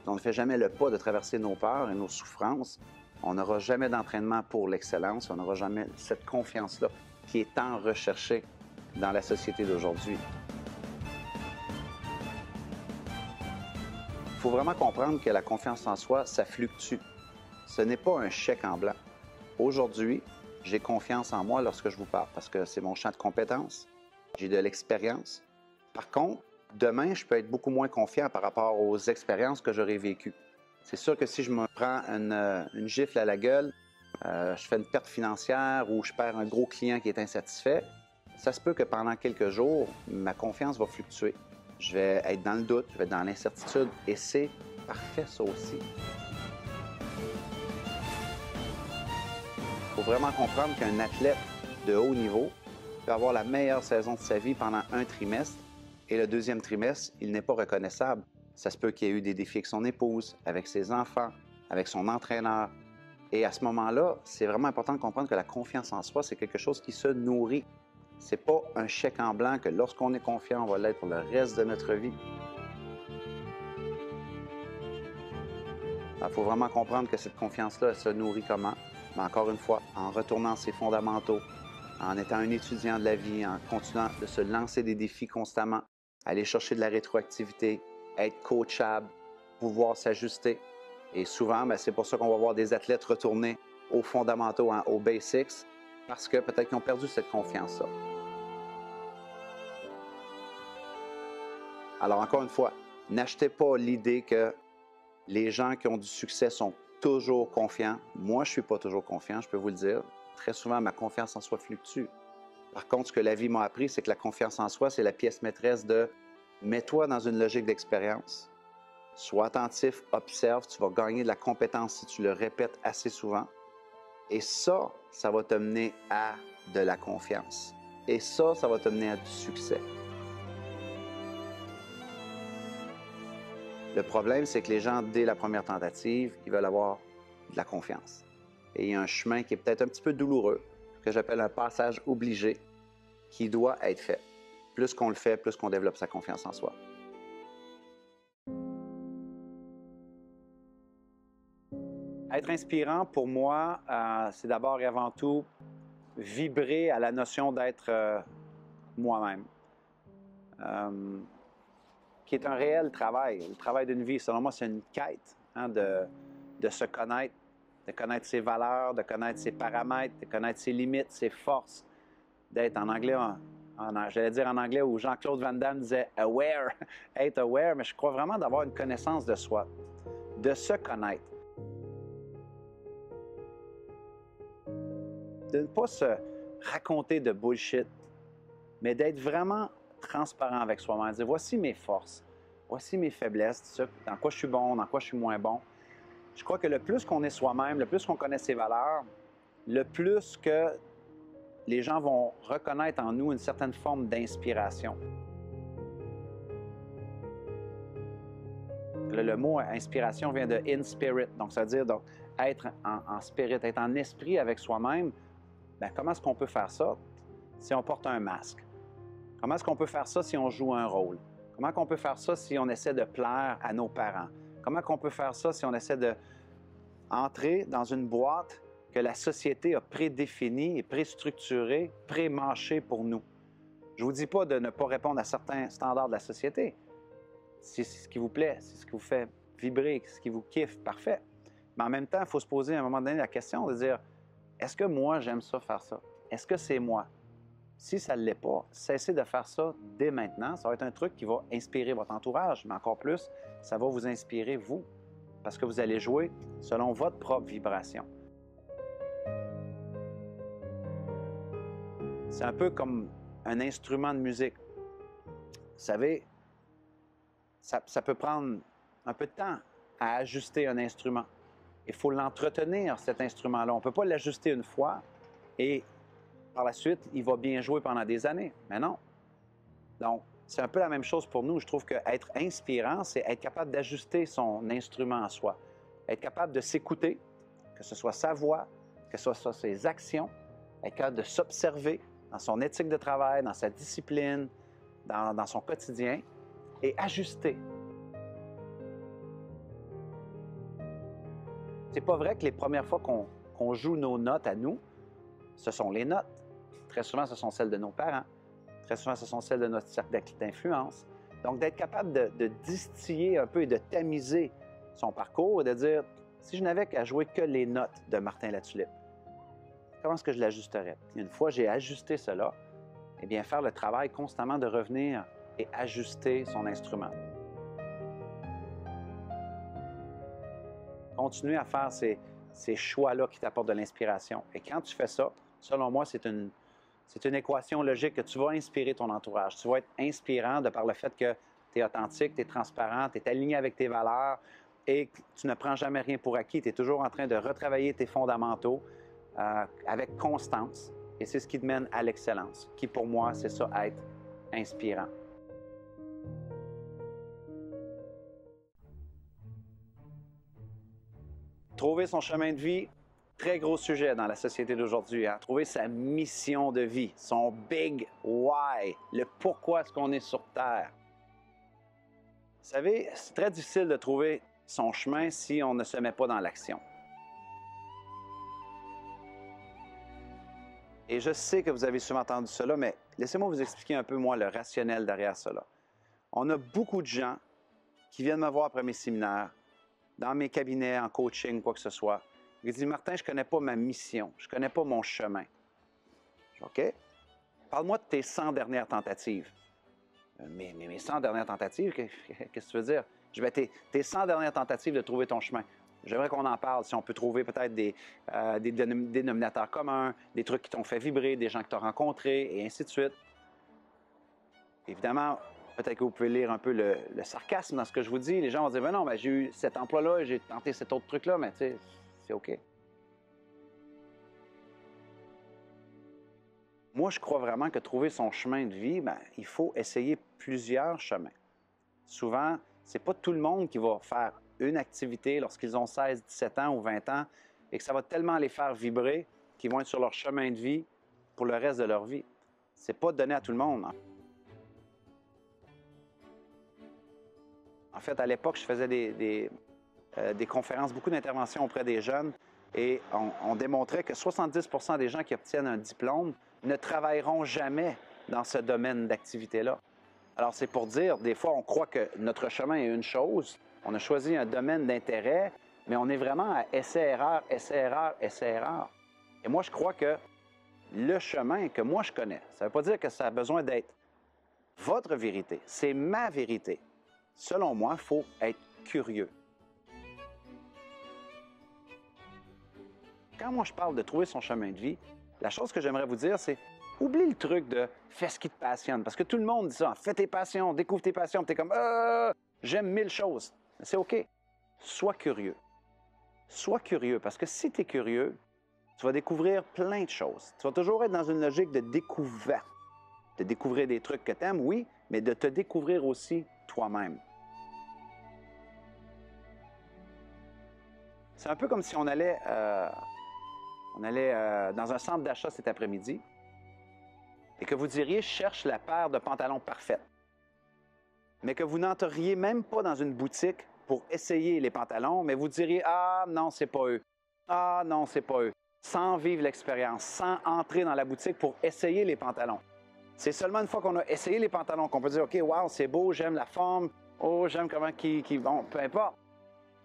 on ne fait jamais le pas de traverser nos peurs et nos souffrances, on n'aura jamais d'entraînement pour l'excellence, on n'aura jamais cette confiance-là qui est tant recherchée dans la société d'aujourd'hui. Il faut vraiment comprendre que la confiance en soi, ça fluctue. Ce n'est pas un chèque en blanc. Aujourd'hui, j'ai confiance en moi lorsque je vous parle parce que c'est mon champ de compétences, j'ai de l'expérience. Par contre, demain, je peux être beaucoup moins confiant par rapport aux expériences que j'aurais vécues. C'est sûr que si je me prends une gifle à la gueule, je fais une perte financière ou je perds un gros client qui est insatisfait, ça se peut que pendant quelques jours, ma confiance va fluctuer. Je vais être dans le doute, je vais être dans l'incertitude et c'est parfait ça aussi. Il faut vraiment comprendre qu'un athlète de haut niveau peut avoir la meilleure saison de sa vie pendant un trimestre et le deuxième trimestre, il n'est pas reconnaissable. Ça se peut qu'il y ait eu des défis avec son épouse, avec ses enfants, avec son entraîneur. Et à ce moment-là, c'est vraiment important de comprendre que la confiance en soi, c'est quelque chose qui se nourrit. C'est pas un chèque en blanc que lorsqu'on est confiant, on va l'être pour le reste de notre vie. Il faut vraiment comprendre que cette confiance-là, elle se nourrit comment? Mais encore une fois, en retournant ses fondamentaux, en étant un étudiant de la vie, en continuant de se lancer des défis constamment, aller chercher de la rétroactivité, être coachable, pouvoir s'ajuster. Et souvent, c'est pour ça qu'on va voir des athlètes retourner aux fondamentaux, aux basics, parce que peut-être qu'ils ont perdu cette confiance-là. Alors, encore une fois, n'achetez pas l'idée que les gens qui ont du succès sont toujours confiants. Moi, je ne suis pas toujours confiant, je peux vous le dire. Très souvent, ma confiance en soi fluctue. Par contre, ce que la vie m'a appris, c'est que la confiance en soi, c'est la pièce maîtresse de mets-toi dans une logique d'expérience. Sois attentif, observe, tu vas gagner de la compétence si tu le répètes assez souvent. Et ça va te mener à de la confiance. Et ça va te mener à du succès. Le problème, c'est que les gens, dès la première tentative, ils veulent avoir de la confiance. Et il y a un chemin qui est peut-être un petit peu douloureux, que j'appelle un passage obligé, qui doit être fait. Plus qu'on le fait, plus qu'on développe sa confiance en soi. Être inspirant, pour moi, c'est d'abord et avant tout vibrer à la notion d'être moi-même. Qui est un réel travail, le travail d'une vie. Selon moi, c'est une quête de se connaître, de connaître ses valeurs, de connaître ses paramètres, de connaître ses limites, ses forces, d'être en anglais, j'allais dire en anglais où Jean-Claude Van Damme disait « aware », être aware, mais je crois vraiment d'avoir une connaissance de soi, de se connaître. De ne pas se raconter de bullshit, mais d'être vraiment transparent avec soi-même, dire voici mes forces, voici mes faiblesses, dans quoi je suis bon, dans quoi je suis moins bon. Je crois que le plus qu'on est soi-même, le plus qu'on connaît ses valeurs, le plus que les gens vont reconnaître en nous une certaine forme d'inspiration. Le mot inspiration vient de in spirit, donc ça veut dire donc, être en spirit, être en esprit avec soi-même. Comment est-ce qu'on peut faire ça si on porte un masque? Comment est-ce qu'on peut faire ça si on joue un rôle? Comment on peut faire ça si on essaie de plaire à nos parents? Comment qu'on peut faire ça si on essaie d'entrer dans une boîte que la société a prédéfinie et préstructurée, pré-mâchée pour nous? Je ne vous dis pas de ne pas répondre à certains standards de la société. Si c'est ce qui vous plaît, c'est ce qui vous fait vibrer, ce qui vous kiffe, parfait. Mais en même temps, il faut se poser à un moment donné la question de dire, est-ce que moi, j'aime ça, faire ça? Est-ce que c'est moi? Si ça ne l'est pas, cessez de faire ça dès maintenant. Ça va être un truc qui va inspirer votre entourage, mais encore plus, ça va vous inspirer vous, parce que vous allez jouer selon votre propre vibration. C'est un peu comme un instrument de musique. Vous savez, ça peut prendre un peu de temps à ajuster un instrument. Il faut l'entretenir, cet instrument-là. On ne peut pas l'ajuster une fois et par la suite, il va bien jouer pendant des années. Mais non. Donc, c'est un peu la même chose pour nous. Je trouve qu'être inspirant, c'est être capable d'ajuster son instrument en soi. Être capable de s'écouter, que ce soit sa voix, que ce soit ses actions, être capable de s'observer dans son éthique de travail, dans sa discipline, dans son quotidien, et ajuster. C'est pas vrai que les premières fois qu'on joue nos notes à nous, ce sont les notes. Très souvent, ce sont celles de nos parents. Très souvent, ce sont celles de notre cercle d'influence. Donc, d'être capable de distiller un peu et de tamiser son parcours et de dire, si je n'avais qu'à jouer que les notes de Martin Latulippe, comment est-ce que je l'ajusterais? Une fois j'ai ajusté cela, eh bien, faire le travail constamment de revenir et ajuster son instrument. Continuer à faire ces choix-là qui t'apportent de l'inspiration. Et quand tu fais ça, selon moi, c'est une équation logique que tu vas inspirer ton entourage. Tu vas être inspirant de par le fait que tu es authentique, tu es transparent, tu es aligné avec tes valeurs et que tu ne prends jamais rien pour acquis. Tu es toujours en train de retravailler tes fondamentaux avec constance. Et c'est ce qui te mène à l'excellence, qui pour moi, c'est ça, être inspirant. Trouver son chemin de vie, très gros sujet dans la société d'aujourd'hui. Hein? Trouver sa mission de vie, son big why, le pourquoi est-ce qu'on est sur Terre. Vous savez, c'est très difficile de trouver son chemin si on ne se met pas dans l'action. Et je sais que vous avez souvent entendu cela, mais laissez-moi vous expliquer un peu, moi, le rationnel derrière cela. On a beaucoup de gens qui viennent me voir après mes séminaires, dans mes cabinets, en coaching, quoi que ce soit. Ils disent, Martin, je ne connais pas ma mission, je ne connais pas mon chemin. OK? Parle-moi de tes 100 dernières tentatives. Mais mes 100 dernières tentatives, qu'est-ce que tu veux dire? Je vais tes 100 dernières tentatives de trouver ton chemin. J'aimerais qu'on en parle, si on peut trouver peut-être des dénominateurs communs, des trucs qui t'ont fait vibrer, des gens que tu as rencontrés, et ainsi de suite. Évidemment, peut-être que vous pouvez lire un peu le sarcasme dans ce que je vous dis. Les gens vont dire, ben non, ben, j'ai eu cet emploi-là, j'ai tenté cet autre truc-là, mais tu sais, c'est OK. Moi, je crois vraiment que trouver son chemin de vie, ben, il faut essayer plusieurs chemins. Souvent, c'est pas tout le monde qui va faire une activité lorsqu'ils ont 16, 17 ans ou 20 ans et que ça va tellement les faire vibrer qu'ils vont être sur leur chemin de vie pour le reste de leur vie. C'est pas donné à tout le monde. En fait, à l'époque, je faisais des conférences, beaucoup d'interventions auprès des jeunes et on démontrait que 70% des gens qui obtiennent un diplôme ne travailleront jamais dans ce domaine d'activité-là. Alors, c'est pour dire, des fois, on croit que notre chemin est une chose, on a choisi un domaine d'intérêt, mais on est vraiment à essai-erreur, essai-erreur, essai-erreur. Et moi, je crois que le chemin que moi je connais, ça ne veut pas dire que ça a besoin d'être votre vérité, c'est ma vérité. Selon moi, il faut être curieux. Quand moi je parle de trouver son chemin de vie, la chose que j'aimerais vous dire, c'est oublie le truc de fais ce qui te passionne. Parce que tout le monde dit ça, fais tes passions, découvre tes passions. Tu es comme j'aime 1000 choses. C'est OK. Sois curieux. Sois curieux parce que si tu es curieux, tu vas découvrir plein de choses. Tu vas toujours être dans une logique de découverte. De découvrir des trucs que tu aimes, oui, mais de te découvrir aussi toi-même. C'est un peu comme si on allait dans un centre d'achat cet après-midi et que vous diriez « je cherche la paire de pantalons parfaite ». Mais que vous n'entriez même pas dans une boutique pour essayer les pantalons, mais vous diriez « Ah non, c'est pas eux. Ah non, c'est pas eux. » Sans vivre l'expérience, sans entrer dans la boutique pour essayer les pantalons. C'est seulement une fois qu'on a essayé les pantalons qu'on peut dire « OK, wow, c'est beau, j'aime la forme. Oh, j'aime comment qui vont. » Peu importe.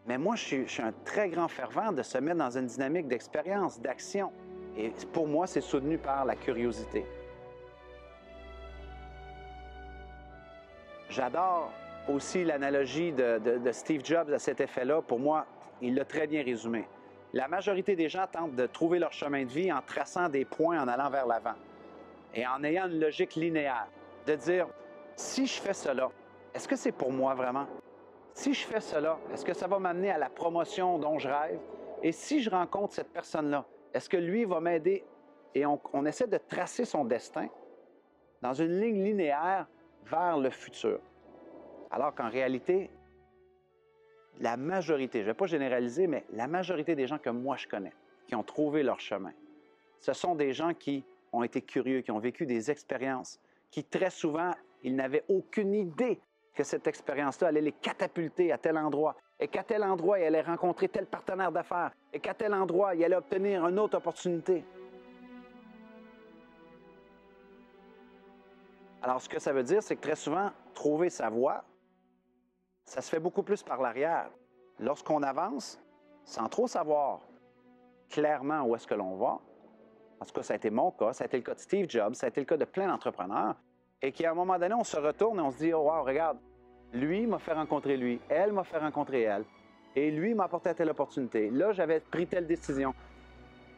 Mais moi, je suis un très grand fervent de se mettre dans une dynamique d'expérience, d'action. Et pour moi, c'est soutenu par la curiosité. J'adore aussi l'analogie de Steve Jobs à cet effet-là. Pour moi, il l'a très bien résumé. La majorité des gens tentent de trouver leur chemin de vie en traçant des points en allant vers l'avant et en ayant une logique linéaire. De dire, si je fais cela, est-ce que c'est pour moi vraiment? Si je fais cela, est-ce que ça va m'amener à la promotion dont je rêve? Et si je rencontre cette personne-là, est-ce que lui va m'aider? Et on essaie de tracer son destin dans une ligne linéaire vers le futur. Alors qu'en réalité, la majorité, je ne vais pas généraliser, mais la majorité des gens que moi je connais, qui ont trouvé leur chemin, ce sont des gens qui ont été curieux, qui ont vécu des expériences, qui très souvent, ils n'avaient aucune idée que cette expérience-là allait les catapulter à tel endroit, et qu'à tel endroit, ils allaient rencontrer tel partenaire d'affaires, et qu'à tel endroit, ils allaient obtenir une autre opportunité. Alors, ce que ça veut dire, c'est que très souvent, trouver sa voie, ça se fait beaucoup plus par l'arrière. Lorsqu'on avance, sans trop savoir clairement où est-ce que l'on va, en tout cas, ça a été mon cas, ça a été le cas de Steve Jobs, ça a été le cas de plein d'entrepreneurs, et qu'à un moment donné, on se retourne et on se dit « Oh, wow, regarde, lui m'a fait rencontrer lui, elle m'a fait rencontrer elle, et lui m'a apporté à telle opportunité. Là, j'avais pris telle décision. »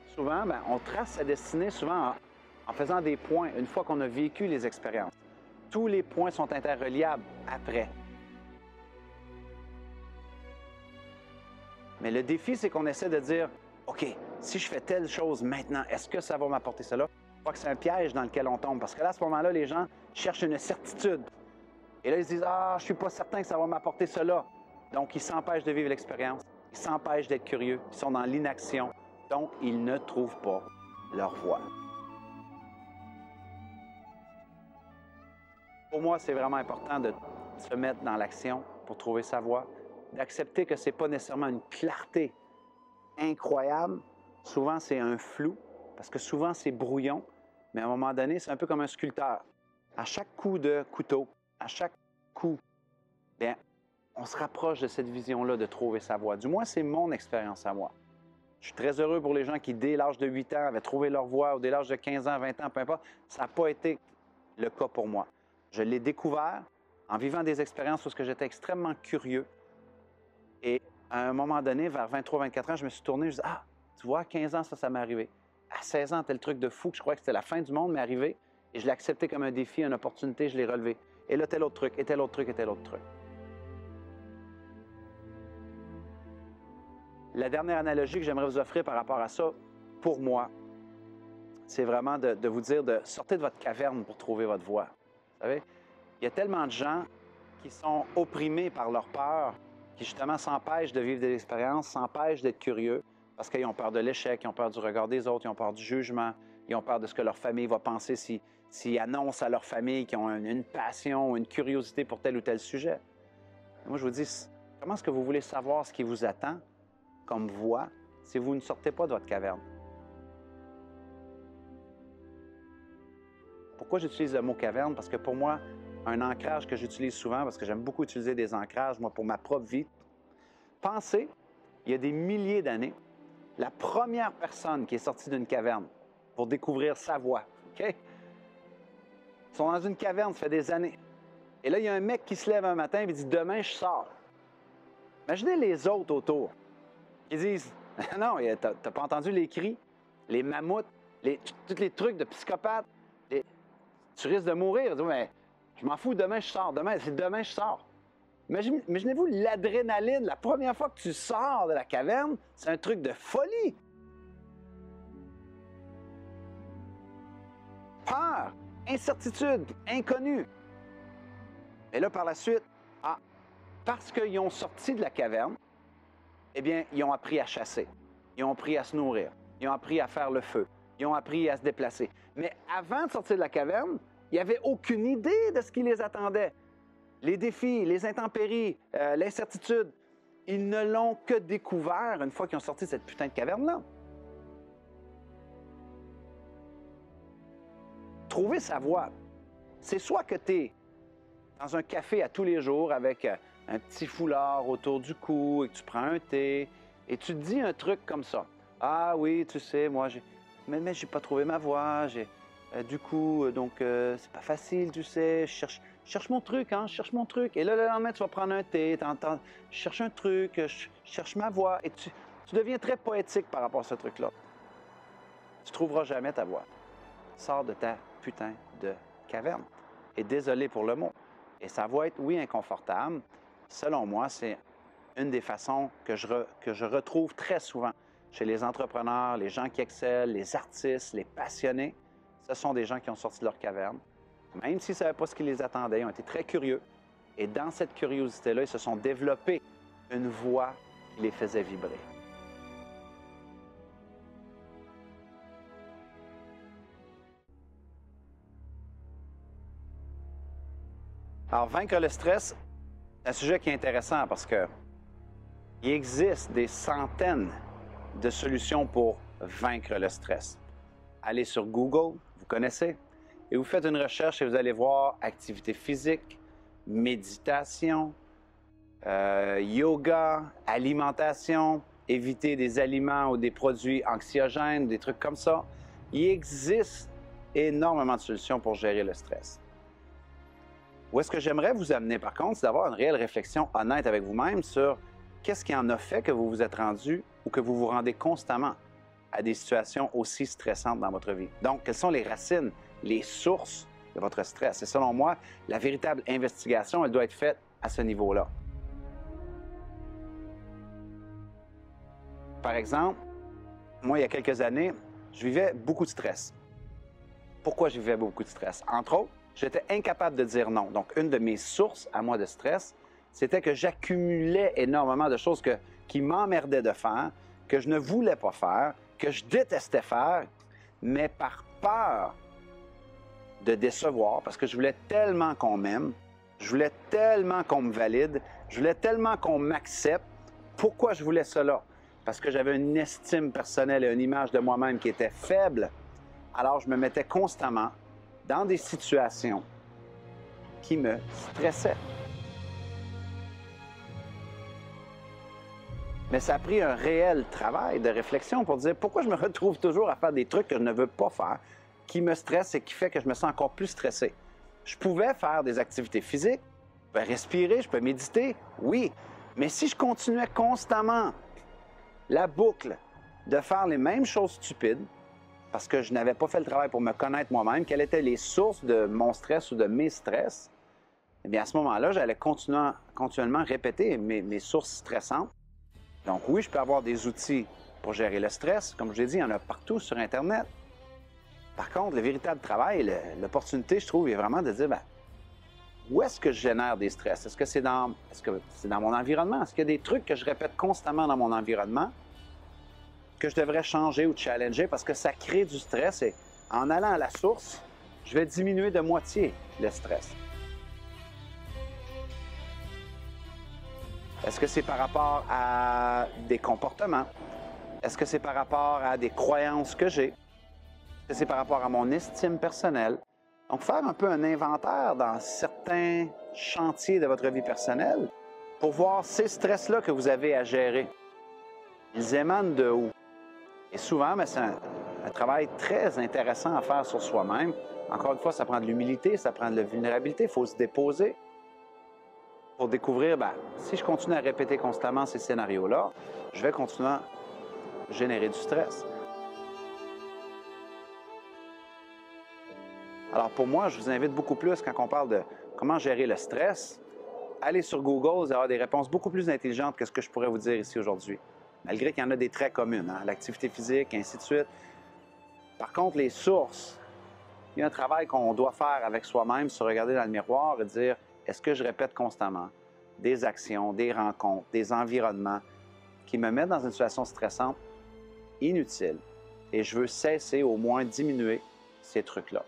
Souvent, on trace sa destinée souvent en faisant des points, une fois qu'on a vécu les expériences. Tous les points sont interreliables après. Mais le défi, c'est qu'on essaie de dire « OK, si je fais telle chose maintenant, est-ce que ça va m'apporter cela? » Je crois que c'est un piège dans lequel on tombe, parce que là, à ce moment-là, les gens cherchent une certitude. Et là, ils se disent « Ah, je ne suis pas certain que ça va m'apporter cela. » Donc, ils s'empêchent de vivre l'expérience, ils s'empêchent d'être curieux, ils sont dans l'inaction. Donc, ils ne trouvent pas leur voie. Pour moi, c'est vraiment important de se mettre dans l'action pour trouver sa voie, d'accepter que ce n'est pas nécessairement une clarté incroyable. Souvent, c'est un flou, parce que souvent, c'est brouillon. Mais à un moment donné, c'est un peu comme un sculpteur. À chaque coup de couteau, à chaque coup, bien, on se rapproche de cette vision-là de trouver sa voie. Du moins, c'est mon expérience à moi. Je suis très heureux pour les gens qui, dès l'âge de 8 ans, avaient trouvé leur voie, ou dès l'âge de 15 ans, 20 ans, peu importe. Ça n'a pas été le cas pour moi. Je l'ai découvert en vivant des expériences où j'étais extrêmement curieux. Et à un moment donné, vers 23-24 ans, je me suis tourné, je me suis dit, ah, tu vois, à 15 ans, ça m'est arrivé. À 16 ans, tel truc de fou que je croyais que c'était la fin du monde m'est arrivé. Et je l'ai accepté comme un défi, une opportunité, je l'ai relevé. Et là, tel autre truc, et tel autre truc, et tel autre truc. La dernière analogie que j'aimerais vous offrir par rapport à ça, pour moi, c'est vraiment de vous dire de sortir de votre caverne pour trouver votre voie. Vous savez, il y a tellement de gens qui sont opprimés par leur peur, qui justement s'empêchent de vivre des expériences, s'empêchent d'être curieux, parce qu'ils ont peur de l'échec, ils ont peur du regard des autres, ils ont peur du jugement, ils ont peur de ce que leur famille va penser s'ils annoncent à leur famille qu'ils ont une passion, une curiosité pour tel ou tel sujet. Moi, je vous dis, comment est-ce que vous voulez savoir ce qui vous attend comme voie si vous ne sortez pas de votre caverne? Pourquoi j'utilise le mot caverne? Parce que pour moi, un ancrage que j'utilise souvent, parce que j'aime beaucoup utiliser des ancrages, moi, pour ma propre vie. Pensez, il y a des milliers d'années, la première personne qui est sortie d'une caverne pour découvrir sa voie, OK? Ils sont dans une caverne, ça fait des années. Et là, il y a un mec qui se lève un matin et dit « Demain, je sors. » Imaginez les autres autour qui disent « Non, t'as pas entendu les cris, les mammouths, tous les trucs de psychopathes. Tu risques de mourir. » Mais je m'en fous, demain, je sors. Demain, je sors. Imaginez-vous l'adrénaline, la première fois que tu sors de la caverne, c'est un truc de folie. Peur, incertitude, inconnu. Et là, par la suite, parce qu'ils ont sorti de la caverne, eh bien, ils ont appris à chasser. Ils ont appris à se nourrir. Ils ont appris à faire le feu. Ils ont appris à se déplacer. Mais avant de sortir de la caverne, ils n'avaient aucune idée de ce qui les attendait. Les défis, les intempéries, l'incertitude. Ils ne l'ont que découvert une fois qu'ils ont sorti de cette putain de caverne-là. Trouver sa voie, c'est soit que tu es dans un café à tous les jours avec un petit foulard autour du cou et que tu prends un thé et tu te dis un truc comme ça. Ah oui, tu sais, moi, mais j'ai pas trouvé ma voie, c'est pas facile, tu sais, je cherche mon truc, hein, je cherche mon truc. Et là, le lendemain, tu vas prendre un thé, je cherche un truc, je cherche ma voie. Et tu deviens très poétique par rapport à ce truc-là. Tu trouveras jamais ta voie. Sors de ta putain de caverne. Et désolé pour le mot. Et ça va être, oui, inconfortable. Selon moi, c'est une des façons que je retrouve très souvent chez les entrepreneurs, les gens qui excellent, les artistes, les passionnés. Ce sont des gens qui ont sorti de leur caverne. Même s'ils ne savaient pas ce qui les attendait, ils ont été très curieux. Et dans cette curiosité-là, ils se sont développés une voix qui les faisait vibrer. Alors, vaincre le stress, c'est un sujet qui est intéressant parce que il existe des centaines de solutions pour vaincre le stress. Allez sur Google, vous connaissez, et vous faites une recherche et vous allez voir activité physique, méditation, yoga, alimentation, éviter des aliments ou des produits anxiogènes, des trucs comme ça. Il existe énormément de solutions pour gérer le stress. Où est-ce que j'aimerais vous amener, par contre, c'est d'avoir une réelle réflexion honnête avec vous-même sur qu'est-ce qui en a fait que vous vous êtes rendu ou que vous vous rendez constamment à des situations aussi stressantes dans votre vie. Donc, quelles sont les racines, les sources de votre stress? Et selon moi, la véritable investigation, elle doit être faite à ce niveau-là. Par exemple, moi, il y a quelques années, je vivais beaucoup de stress. Pourquoi je vivais beaucoup de stress? Entre autres, j'étais incapable de dire non. Donc, une de mes sources à moi de stress, c'était que j'accumulais énormément de choses qui m'emmerdaient de faire, que je ne voulais pas faire, que je détestais faire, mais par peur de décevoir, parce que je voulais tellement qu'on m'aime, je voulais tellement qu'on me valide, je voulais tellement qu'on m'accepte. Pourquoi je voulais cela? Parce que j'avais une estime personnelle et une image de moi-même qui était faible. Alors, je me mettais constamment dans des situations qui me stressaient. Mais ça a pris un réel travail de réflexion pour dire pourquoi je me retrouve toujours à faire des trucs que je ne veux pas faire, qui me stressent et qui fait que je me sens encore plus stressé. Je pouvais faire des activités physiques, je peux respirer, je peux méditer, oui. Mais si je continuais constamment la boucle de faire les mêmes choses stupides, parce que je n'avais pas fait le travail pour me connaître moi-même, quelles étaient les sources de mon stress ou de mes stress, eh bien à ce moment-là, j'allais continuellement répéter mes sources stressantes. Donc oui, je peux avoir des outils pour gérer le stress. Comme je l'ai dit, il y en a partout sur Internet. Par contre, le véritable travail, l'opportunité, je trouve, est vraiment de dire, où est-ce que je génère des stress? Est-ce que c'est dans mon environnement? Est-ce qu'il y a des trucs que je répète constamment dans mon environnement que je devrais changer ou challenger parce que ça crée du stress et en allant à la source, je vais diminuer de moitié le stress. Est-ce que c'est par rapport à des comportements? Est-ce que c'est par rapport à des croyances que j'ai? Est-ce que c'est par rapport à mon estime personnelle? Donc, faire un peu un inventaire dans certains chantiers de votre vie personnelle pour voir ces stress-là que vous avez à gérer. Ils émanent de où? Et souvent, c'est un travail très intéressant à faire sur soi-même. Encore une fois, ça prend de l'humilité, ça prend de la vulnérabilité, il faut se déposer pour découvrir, si je continue à répéter constamment ces scénarios-là, je vais continuer à générer du stress. Alors pour moi, je vous invite beaucoup plus, quand on parle de comment gérer le stress, allez sur Google, vous allez avoir des réponses beaucoup plus intelligentes que ce que je pourrais vous dire ici aujourd'hui. Malgré qu'il y en a des très communes, l'activité physique, ainsi de suite. Par contre, les sources, il y a un travail qu'on doit faire avec soi-même, se regarder dans le miroir et dire, est-ce que je répète constamment des actions, des rencontres, des environnements qui me mettent dans une situation stressante, inutile, et je veux cesser, au moins diminuer ces trucs-là.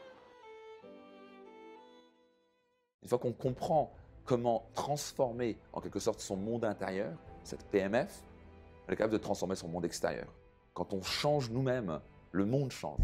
Une fois qu'on comprend comment transformer en quelque sorte son monde intérieur, cette PMF, elle est capable de transformer son monde extérieur. Quand on change nous-mêmes, le monde change.